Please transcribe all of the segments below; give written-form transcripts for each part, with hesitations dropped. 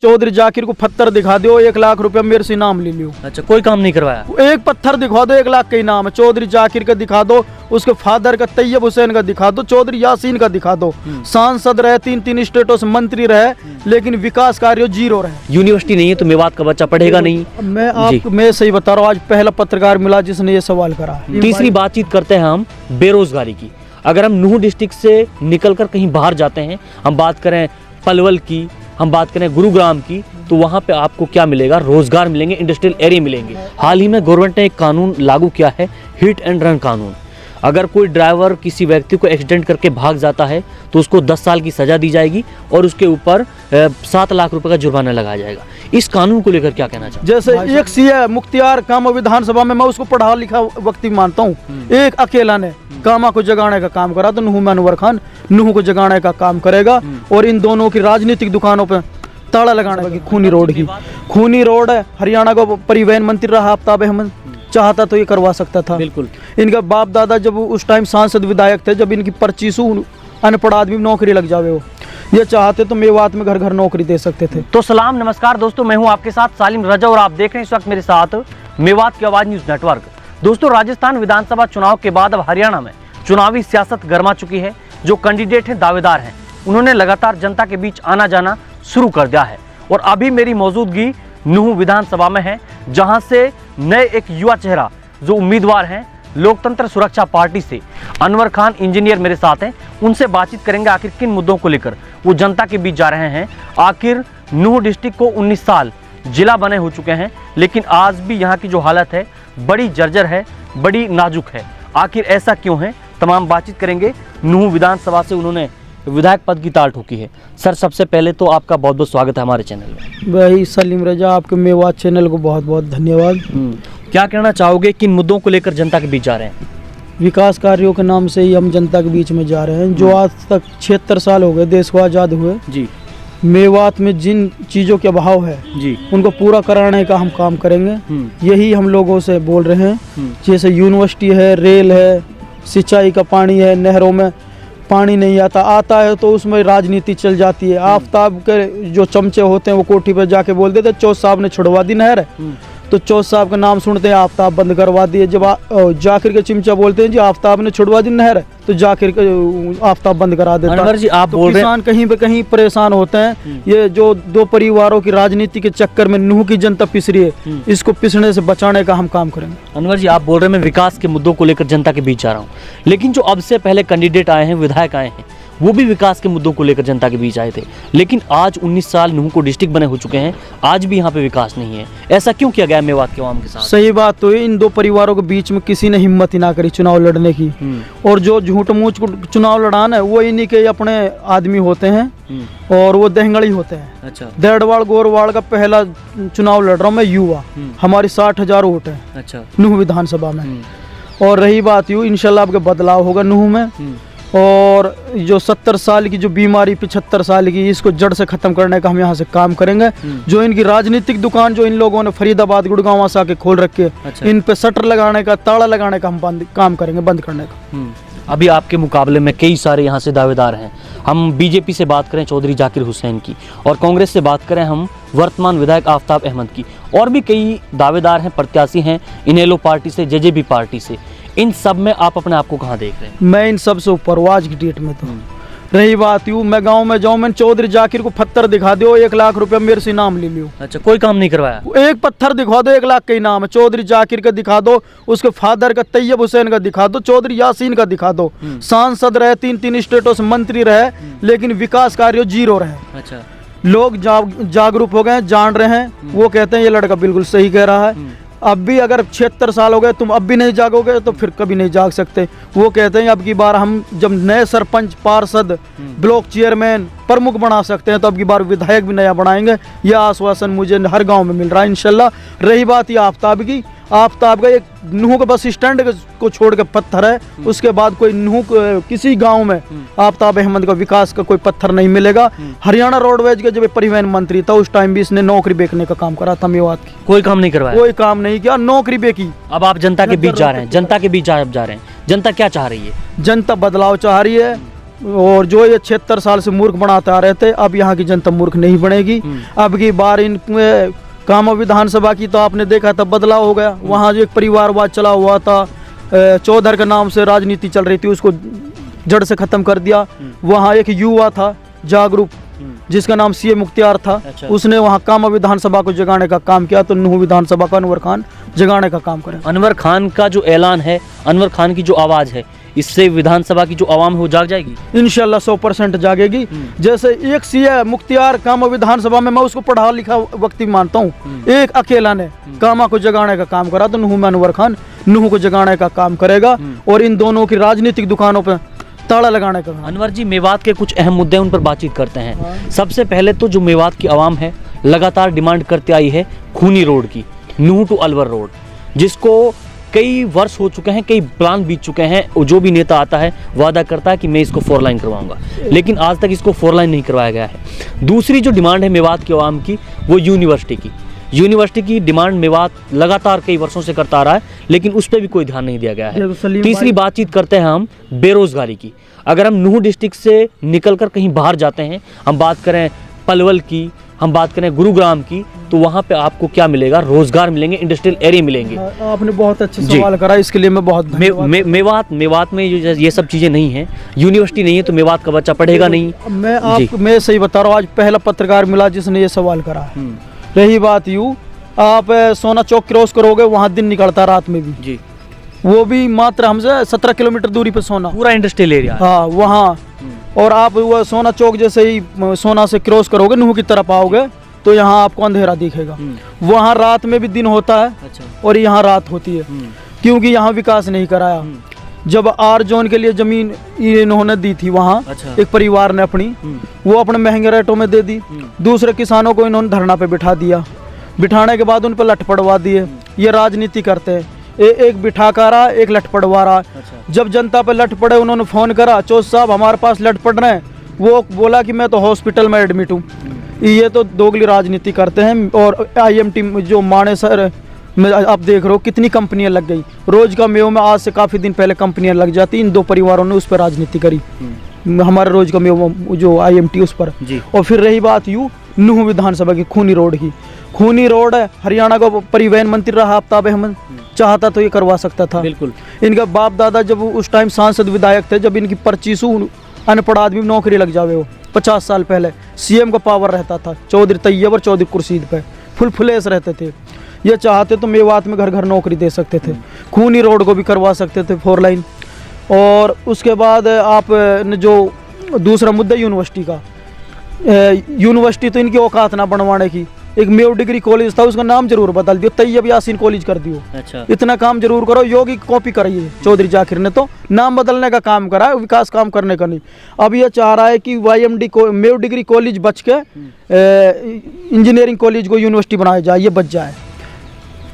चौधरी जाकिर को पत्थर दिखा दो, 1 लाख रुपया मेरे से इनाम ले लियो। अच्छा, कोई काम नहीं करवाया? एक पत्थर दिखा दो, 1 लाख का इनाम है। चौधरी जाकिर का दिखा दो, उसके फादर का तैयब हुसैन का दिखा दो, चौधरी यासीन का दिखा दो। सांसद रहे, 3 स्टेटों से मंत्री रहे, लेकिन विकास कार्य 0 रहे। यूनिवर्सिटी नहीं है तो मेवात का बच्चा पढ़ेगा नहीं? मैं सही बता रहा हूँ, आज पहला पत्रकार मिला जिसने ये सवाल करा। तीसरी बातचीत करते हैं हम बेरोजगारी की। अगर हम नूह डिस्ट्रिक्ट से निकलकर कहीं बाहर जाते हैं, हम बात करें पलवल की, हम बात करें गुरुग्राम की, तो वहाँ पे आपको क्या मिलेगा? रोजगार मिलेंगे, इंडस्ट्रियल एरिया मिलेंगे। हाल ही में गवर्नमेंट ने एक कानून लागू किया है, हिट एंड रन कानून। अगर कोई ड्राइवर किसी व्यक्ति को एक्सीडेंट करके भाग जाता है तो उसको 10 साल की सजा दी जाएगी और उसके ऊपर 7 लाख रुपए का जुर्माना लगाया जाएगा। इस कानून को लेकर क्या कहना चाहते? जैसे एक सीए मुख्तियार कामा विधानसभा में, मैं उसको पढ़ा लिखा व्यक्ति मानता हूँ। एक अकेला ने कामा को जगाने का काम करा, तो नूह में अनवर खान नूह को जगाने का काम करेगा। और इन दोनों की राजनीतिक दुकानों पर ताला लगाने की खूनी रोड है। हरियाणा का परिवहन मंत्री रहा आफ्ताब अहमद, चाहता तो ये करवा सकता था। बिल्कुल। इनका बाप दादा जब उस टाइम सांसद विधायक थे, जब इनकी 25 अनपढ़ आदमी नौकरी लग जावे, वो ये चाहते तो मेवात में घर घर नौकरी दे सकते थे। तो सलाम नमस्कार दोस्तों, मैं हूं आपके साथ सालिम रजा और आप देख रहे हैं इस वक्त मेरे साथ मेवात की आवाज न्यूज नेटवर्क। दोस्तों, राजस्थान विधानसभा चुनाव के बाद अब हरियाणा में चुनावी सियासत गर्मा चुकी है। जो कैंडिडेट हैं, दावेदार हैं, उन्होंने लगातार जनता के बीच आना जाना शुरू कर दिया है। और अभी मेरी मौजूदगी नूह विधानसभा में है, जहां से नए एक युवा चेहरा जो उम्मीदवार हैं लोकतंत्र सुरक्षा पार्टी से, अनवर खान इंजीनियर मेरे साथ हैं। उनसे बातचीत करेंगे आखिर किन मुद्दों को लेकर वो जनता के बीच जा रहे हैं। आखिर नूह डिस्ट्रिक्ट को 19 साल जिला बने हो चुके हैं, लेकिन आज भी यहाँ की जो हालत है बड़ी जर्जर है, बड़ी नाजुक है। आखिर ऐसा क्यों है, तमाम बातचीत करेंगे। नूह विधानसभा से उन्होंने विधायक पद की ताल ठोकी है। सर, सबसे पहले तो आपका बहुत बहुत स्वागत है हमारे चैनल में। भाई सलीम रजा, आपके मेवात चैनल को बहुत बहुत धन्यवाद। क्या कहना चाहोगे, किन मुद्दों को लेकर जनता के बीच जा रहे हैं? विकास कार्यों के नाम से ही हम जनता के बीच में जा रहे हैं। जो आज तक 76 साल हो गए देश को आज़ाद हुए जी, मेवात में जिन चीज़ों के अभाव है जी, उनको पूरा कराने का हम काम करेंगे। यही हम लोगों से बोल रहे हैं। जैसे यूनिवर्सिटी है, रेल है, सिंचाई का पानी है, नहरों में पानी नहीं आता है तो उसमें राजनीति चल जाती है। आफ्ताब के जो चमचे होते हैं वो कोठी पर जाके बोल देते चौथ साहब ने छुड़वा दी नहर, तो चौथ साहब का नाम सुनते हैं आफ्ताब बंद करवा दिए। जब जाकिर के चिमचा बोलते हैं जी आफ्ताब ने छुड़वा दी नहर, तो जाकिर आफ्ताब बंद करा देता। अनवर जी, आप बोल रहे हैं किसान कहीं पे कहीं परेशान होते हैं। ये जो 2 परिवारों की राजनीति के चक्कर में नूह की जनता पिस रही है, इसको पिसने से बचाने का हम काम करेंगे। अनवर जी, आप बोल रहे हैं मैं विकास के मुद्दों को लेकर जनता के बीच जा रहा हूँ, लेकिन जो अब से पहले कैंडिडेट आए हैं, विधायक आए हैं, वो भी विकास के मुद्दों को लेकर जनता के बीच आए थे। लेकिन आज 19 साल नूह को डिस्ट्रिक्ट बने हो चुके हैं, आज भी यहाँ पे विकास नहीं है। ऐसा क्यों किया गया मेवात के आवाम के साथ? सही बात तो है, इन 2 परिवारों के बीच में किसी ने हिम्मत ही ना करी चुनाव लड़ने की। और जो झूठ मूठ चुनाव लड़ाना है वो इन्हीं के अपने आदमी होते हैं और वो दहंगड़ी होते हैं। अच्छा। देड़वाड़ गोरवाड़ का पहला चुनाव लड़ रहा हूँ मैं, युवा। हमारी 60,000 वोट है। अच्छा। नूह विधानसभा में। और रही बात यूँ, इंशाल्लाह आपके बदलाव होगा नूह में। और जो 70 साल की जो बीमारी 75 साल की, इसको जड़ से खत्म करने का हम यहाँ से काम करेंगे। जो इनकी राजनीतिक दुकान जो इन लोगों ने फरीदाबाद गुड़गांव से आके खोल रखे, अच्छा। इन पे शटर लगाने का, ताला लगाने का हम काम करेंगे, बंद करने का। अभी आपके मुकाबले में कई सारे यहाँ से दावेदार हैं। हम बीजेपी से बात करें चौधरी जाकिर हुसैन की, और कांग्रेस से बात करें हम वर्तमान विधायक आफ्ताब अहमद की, और भी कई दावेदार हैं, प्रत्याशी हैं इनेलो पार्टी से, जेजेबी पार्टी से। इन सब में आप अपने आप को कहाँ देख रहे हैं? मैं इन सब से ऊपर आज की डेट में तो रही बात यूँ, मैं गांव में जाऊँ, मैंने चौधरी जाकिर को पत्थर दिखा दो, 1 लाख रुपया मेरे से इनाम ले लियो। अच्छा, कोई काम नहीं करवाया? एक पत्थर दिखा दो, 1 लाख का इनाम है। चौधरी जाकिर का दिखा दो, उसके फादर का तैयब हुसैन का दिखा दो, चौधरी यासीन का दिखा दो। सांसद रहे, 3 स्टेटों से मंत्री रहे, लेकिन विकास कार्य 0 रहे। अच्छा। लोग जागरूक हो गए, जान रहे हैं। वो कहते हैं ये लड़का बिल्कुल सही कह रहा है। अब भी अगर 76 साल हो गए, तुम अब भी नहीं जागोगे तो फिर कभी नहीं जाग सकते। वो कहते हैं अब की बार हम जब नए सरपंच, पार्षद, ब्लॉक चेयरमैन, प्रमुख बना सकते हैं, तो अब की बार विधायक भी नया बनाएंगे। यह आश्वासन मुझे हर गांव में मिल रहा है इंशाल्लाह। रही बात ये आफ्ताब की, आफ्ताब का एक नूह के बस स्टैंड को छोड़ के पत्थर है, उसके बाद कोई नूह किसी गांव में आफ्ताब अहमद का विकास का कोई पत्थर नहीं मिलेगा। हरियाणा रोडवेज के जब परिवहन मंत्री था उस टाइम भी इसने नौकरी बेचने का काम करा था मेवात की। कोई काम नहीं करवाया? कोई काम नहीं किया, नौकरी बेची। अब आप जनता के बीच जा रहे हैं, जनता के बीच जा रहे हैं। जनता क्या चाह रही है? जनता बदलाव चाह रही है, और जो ये 76 साल से मूर्ख बनाते आ रहे थे, अब यहाँ की जनता मूर्ख नहीं बनेगी। अब की बार इन कामा विधानसभा की तो आपने देखा था बदलाव हो गया। वहाँ जो एक परिवारवाद चला हुआ था, चौधर के नाम से राजनीति चल रही थी, उसको जड़ से खत्म कर दिया। वहाँ एक युवा था जागरूक, जिसका नाम सीए मुख्तियार था। अच्छा। उसने वहाँ कामा विधानसभा को जगाने का काम किया, तो नूह विधानसभा का अनवर खान जगाने का काम करे। अनवर खान का जो ऐलान है, अनवर खान की जो आवाज़ है, इससे विधानसभा की जो आवाम है वो जाग जाएगी इंशाल्लाह 100% जागेगी। जैसे एक सीए मुख्तियार कामा विधानसभा में, मैं उसको पढ़ा लिखा व्यक्ति मानता हूँ, एक अकेला ने कामा को जगाने का काम करा, तो नूह में अनवर खान नूह को जगाने का काम करेगा और इन दोनों की राजनीतिक दुकानों पर ताला लगाने का। अनवर जी, मेवात के कुछ अहम मुद्दे उन पर बातचीत करते हैं। सबसे पहले तो जो मेवात की आवाम है लगातार डिमांड करते आई है खूनी रोड की, नूह टू अलवर रोड, जिसको कई वर्ष हो चुके हैं, कई प्लान बीत चुके हैं। जो भी नेता आता है वादा करता है कि मैं इसको 4 लाइन करवाऊंगा, लेकिन आज तक इसको 4 लाइन नहीं करवाया गया है। दूसरी जो डिमांड है मेवात की आवाम की, वो यूनिवर्सिटी की डिमांड मेवात लगातार कई वर्षों से करता आ रहा है, लेकिन उस पर भी कोई ध्यान नहीं दिया गया है। तीसरी बातचीत करते हैं हम बेरोजगारी की। अगर हम नूह डिस्ट्रिक्ट से निकलकर कहीं बाहर जाते हैं, हम बात करें पलवल की, हम बात करें गुरुग्राम की, तो वहाँ पे आपको क्या मिलेगा? रोजगार मिलेंगे, इंडस्ट्रियल एरिया मिलेंगे। आपने बहुत अच्छे सवाल करा, इसके लिए मैं बहुत मेवात में ये सब चीजें नहीं है, यूनिवर्सिटी नहीं है, तो मेवात का बच्चा पढ़ेगा नहीं। मैं सही बता रहा हूँ, आज पहला पत्रकार मिला जिसने ये सवाल करा। रही बात यूँ, आप सोना चौक क्रॉस करोगे, वहाँ दिन निकलता रात में भी जी, वो भी मात्र हमसे 17 किलोमीटर दूरी पे सोना, पूरा इंडस्ट्रियल एरिया। हाँ वहाँ। और आप वो सोना चौक जैसे ही सोना से क्रॉस करोगे, नूह की तरफ आओगे, तो यहाँ आपको अंधेरा दिखेगा। वहाँ रात में भी दिन होता है। अच्छा। और यहाँ रात होती है, क्योंकि यहाँ विकास नहीं कराया। जब आर जोन के लिए जमीन इन्होंने दी थी वहाँ, अच्छा, एक परिवार ने अपनी, वो अपने महंगे रेटों में दे दी। दूसरे किसानों को इन्होंने धरना पे बिठा दिया, बिठाने के बाद उन पर लठ पड़वा दिए। ये राजनीति करते हैं, एक बिठा कर रहा, एक लठ पड़वा रहा। अच्छा। जब जनता पे लठ पड़े, उन्होंने फोन करा, चौथ साहब हमारे पास लठ पड़ रहे हैं। वो बोला कि मैं तो हॉस्पिटल में एडमिट हूँ। ये तो दोगली राजनीति करते हैं। और IMT जो मानेसर में आप देख रहे हो कितनी कंपनियां लग गई। रोज का मेव में आज से काफ़ी दिन पहले कंपनियां लग जाती। इन दो परिवारों ने उस पर राजनीति करी, हमारे रोज का मेव जो IMT उस पर। और फिर रही बात यूँ नूह विधानसभा की खूनी रोड की, खूनी रोड है, हरियाणा का परिवहन मंत्री रहा आफ्ताब अहमद, चाहता तो ये करवा सकता था। बिल्कुल। इनका बाप दादा जब उस टाइम सांसद विधायक थे, जब इनकी 25 अनपढ़ आदमी नौकरी लग जावे, वो 50 साल पहले CM का पावर रहता था, चौधरी तैयब और चौधरी कुर्सीद पे फुलेस रहते थे। ये चाहते तो मेवात में घर घर नौकरी दे सकते थे। खूनी रोड को भी करवा सकते थे 4 लाइन। और उसके बाद आप जो दूसरा मुद्दा यूनिवर्सिटी का, यूनिवर्सिटी तो इनकी औकात ना बनवाने की। एक मेव डिग्री कॉलेज था, उसका नाम जरूर बदल दियो, तैयब यासीन कॉलेज कर दियो। अच्छा। इतना काम जरूर करो। योगी कॉपी कराइए, चौधरी जाकिर ने तो नाम बदलने का काम करा है, विकास काम करने का नहीं। अब ये चाह रहा है कि YMD को मेव डिग्री कॉलेज बच के इंजीनियरिंग कॉलेज को यूनिवर्सिटी बनाया जाए, ये बच जाए।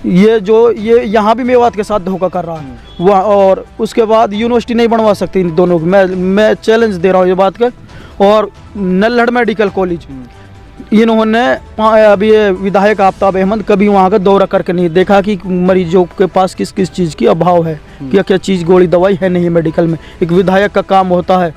ये यहाँ भी मेवात के साथ धोखा कर रहा है वह। और उसके बाद यूनिवर्सिटी नहीं बनवा सकती इन दोनों की, मैं चैलेंज दे रहा हूँ ये बात का। और नल्हड़ मेडिकल कॉलेज, इन्होंने अभी ये विधायक आफ्ताब अहमद कभी वहाँ का दौरा करके नहीं देखा कि मरीजों के पास किस किस चीज़ की अभाव है, क्या क्या चीज़ गोली दवाई है नहीं मेडिकल में। एक विधायक का काम होता है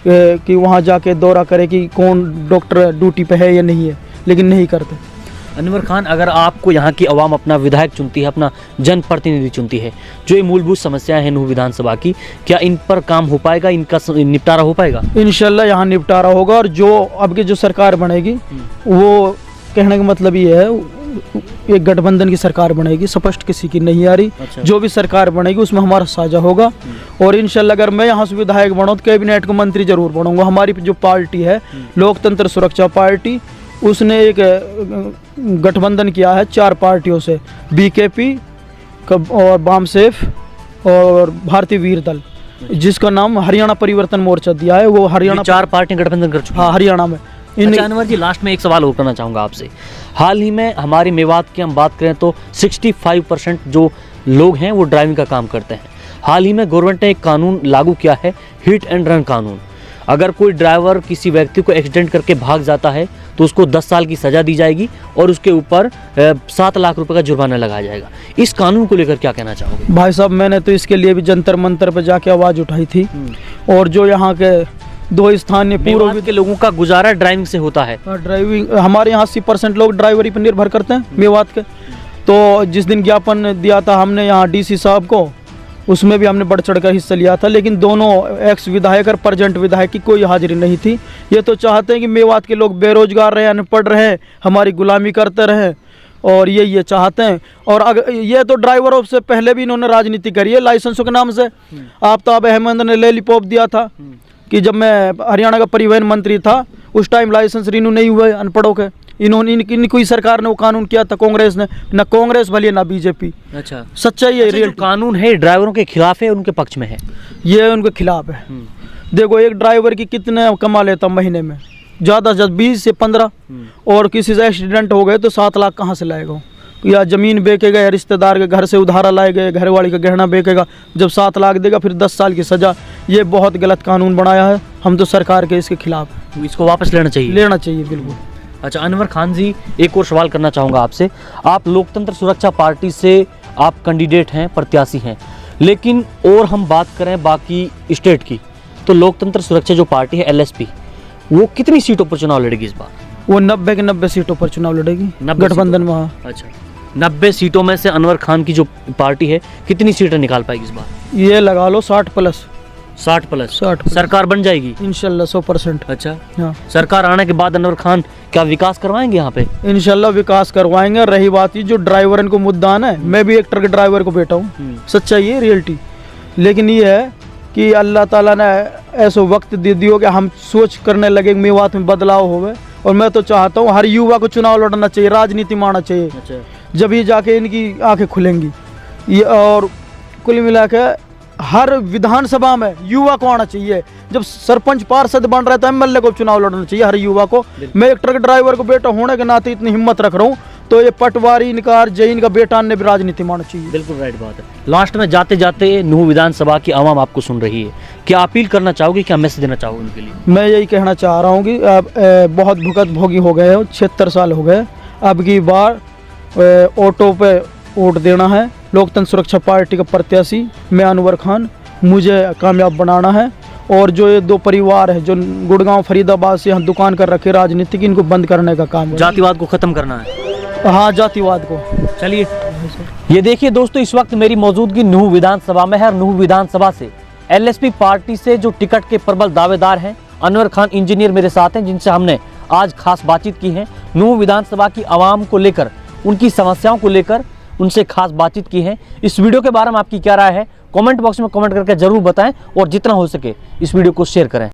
कि वहाँ जाके दौरा करे कि कौन डॉक्टर ड्यूटी पे है या नहीं है, लेकिन नहीं करते। अनवर खान, अगर आपको यहाँ की आवाम अपना विधायक चुनती है, अपना जनप्रतिनिधि चुनती है, जो ये मूलभूत समस्याएं हैं नूह विधानसभा की, क्या इन पर काम हो पाएगा, इनका निपटारा हो पाएगा? इंशाल्लाह यहाँ निपटारा होगा। और जो अब की जो सरकार बनेगी, वो कहने का मतलब ये है, एक गठबंधन की सरकार बनेगी, स्पष्ट किसी की नहीं आ रही। अच्छा। जो भी सरकार बनेगी उसमें हमारा साझा होगा। और इंशाल्लाह अगर मैं यहाँ से विधायक बनूँ तो कैबिनेट का मंत्री जरूर बनूंगा। हमारी जो पार्टी है लोकतंत्र सुरक्षा पार्टी, उसने एक गठबंधन किया है 4 पार्टियों से, BKP और बामसेफ और भारतीय वीर दल, जिसका नाम हरियाणा परिवर्तन मोर्चा दिया है। वो हरियाणा 4 पार्टी गठबंधन कर चुकी हैं। हाँ, हरियाणा में। अच्छा अनवर जी, लास्ट में एक सवाल और करना चाहूँगा आपसे। हाल ही में हमारे मेवात की हम बात करें तो 65% जो लोग हैं वो ड्राइविंग का काम करते हैं। हाल ही में गवर्नमेंट ने एक कानून लागू किया है, हिट एंड रन कानून। अगर कोई ड्राइवर किसी व्यक्ति को एक्सीडेंट करके भाग जाता है तो उसको 10 साल की सज़ा दी जाएगी और उसके ऊपर 7 लाख रुपए का जुर्माना लगाया जाएगा। इस कानून को लेकर क्या कहना चाहोगे? भाई साहब, मैंने तो इसके लिए भी जंतर मंतर पर जाके आवाज़ उठाई थी। और जो यहाँ के 2 स्थानीय पूर्व मेवात के लोगों का गुजारा ड्राइविंग से होता है। ड्राइविंग, हमारे यहाँ 80% लोग ड्राइवरी पर निर्भर करते हैं मेवात के। तो जिस दिन ज्ञापन दिया था हमने यहाँ डीसी साहब को, उसमें भी हमने बढ़ चढ़ कर हिस्सा लिया था, लेकिन दोनों एक्स विधायक और प्रेजेंट विधायक की कोई हाजिरी नहीं थी। ये तो चाहते हैं कि मेवात के लोग बेरोजगार रहे, अनपढ़ रहे, हमारी गुलामी करते रहे, और ये चाहते हैं। और अगर ये तो ड्राइवरों से पहले भी इन्होंने राजनीति करी है लाइसेंसों के नाम से। आफ्ताब अहमद ने लॉलीपॉप दिया था कि जब मैं हरियाणा का परिवहन मंत्री था उस टाइम लाइसेंस रिन्यू नहीं हुए अनपढ़ों के। इन्होंने इनकी सरकार ने वो कानून किया था, कांग्रेस ने, ना कांग्रेस भली ना बीजेपी। अच्छा, सच्चाई है। जो कानून है ड्राइवरों के खिलाफ है, उनके पक्ष में है? ये उनके खिलाफ है। देखो, एक ड्राइवर की कितने कमा लेता महीने में? ज़्यादा से ज़्यादा 20 से 15, और किसी से एक्सीडेंट हो गए तो 7 लाख कहाँ से लाएगा? या ज़मीन बेचेगा, या रिश्तेदार के घर से उधारा लाएगा, घर वाली का गहना बेचेगा, जब 7 लाख देगा फिर 10 साल की सज़ा। ये बहुत गलत कानून बनाया है, हम तो सरकार के इसके खिलाफ हैं। इसको वापस लेना चाहिए? लेना चाहिए, बिल्कुल। अच्छा, अनवर खान जी, एक और सवाल करना चाहूँगा आपसे। आप लोकतंत्र सुरक्षा पार्टी से आप कैंडिडेट हैं, प्रत्याशी हैं, लेकिन और हम बात करें बाकी स्टेट की, तो लोकतंत्र सुरक्षा जो पार्टी है LSP, वो कितनी सीटों पर चुनाव लड़ेगी इस बार? वो 90 के 90 सीटों पर चुनाव लड़ेगी, गठबंधन में। अच्छा, 90 सीटों में से अनवर खान की जो पार्टी है कितनी सीटें निकाल पाएगी इस बार? ये लगा लो 60 प्लस। 60 प्लस 60 सरकार बन जाएगी इंशाल्लाह 100%। अच्छा, हाँ, सरकार आने के बाद अनवर खान क्या विकास करवाएंगे यहाँ पे? इंशाल्लाह विकास करवाएंगे। रही बात ये जो ड्राइवर को मुद्दा है, मैं भी एक ट्रक ड्राइवर को बेटा हूँ, सच्चाई है, रियलिटी। लेकिन ये है कि अल्लाह ताला ने ऐसा वक्त दे दियो कि हम सोच करने लगे, मेवात में बदलाव होवे। और मैं तो चाहता हूँ हर युवा को चुनाव लड़ना चाहिए, राजनीति में आना चाहिए। अच्छा, जब ये जाके इनकी आंखें खुलेंगी। ये और कुल मिला के हर विधानसभा में युवा को आना चाहिए। जब सरपंच पार्षद बन रहा है तो MLA को चुनाव लड़ना चाहिए, हर युवा को। मैं एक ट्रक ड्राइवर को बेटा होने के नाते इतनी हिम्मत रख रहा हूँ, तो ये पटवारी इनकार जैन का बेटा ने भी राजनीति में आना चाहिए। बिल्कुल राइट बात है। लास्ट में जाते जाते नूह विधानसभा की आवाम आपको सुन रही है, क्या अपील करना चाहोगे, क्या मैसेज देना चाहोगे उनके लिए? मैं यही कहना चाह रहा हूँ कि अब बहुत भुगत भोगी हो गए हो, 76 साल हो गए। अब की बार ऑटो पे वोट देना है। लोकतंत्र सुरक्षा पार्टी का प्रत्याशी मैं अनवर खान, मुझे कामयाब बनाना है। और जो ये 2 परिवार है जो गुड़गांव फरीदाबाद से यहाँ दुकान कर रखे राजनीतिक, इनको बंद करने का काम है। जातिवाद को खत्म करना है। हाँ, जातिवाद को। चलिए, ये देखिए दोस्तों, इस वक्त मेरी मौजूदगी नूह विधानसभा में है, और नूह विधानसभा से LSP पार्टी से जो टिकट के प्रबल दावेदार हैं अनवर खान इंजीनियर मेरे साथ हैं, जिनसे हमने आज खास बातचीत की है। नूह विधानसभा की आवाम को लेकर, उनकी समस्याओं को लेकर उनसे खास बातचीत की है। इस वीडियो के बारे में आपकी क्या राय है, कमेंट बॉक्स में कमेंट करके जरूर बताएं, और जितना हो सके इस वीडियो को शेयर करें।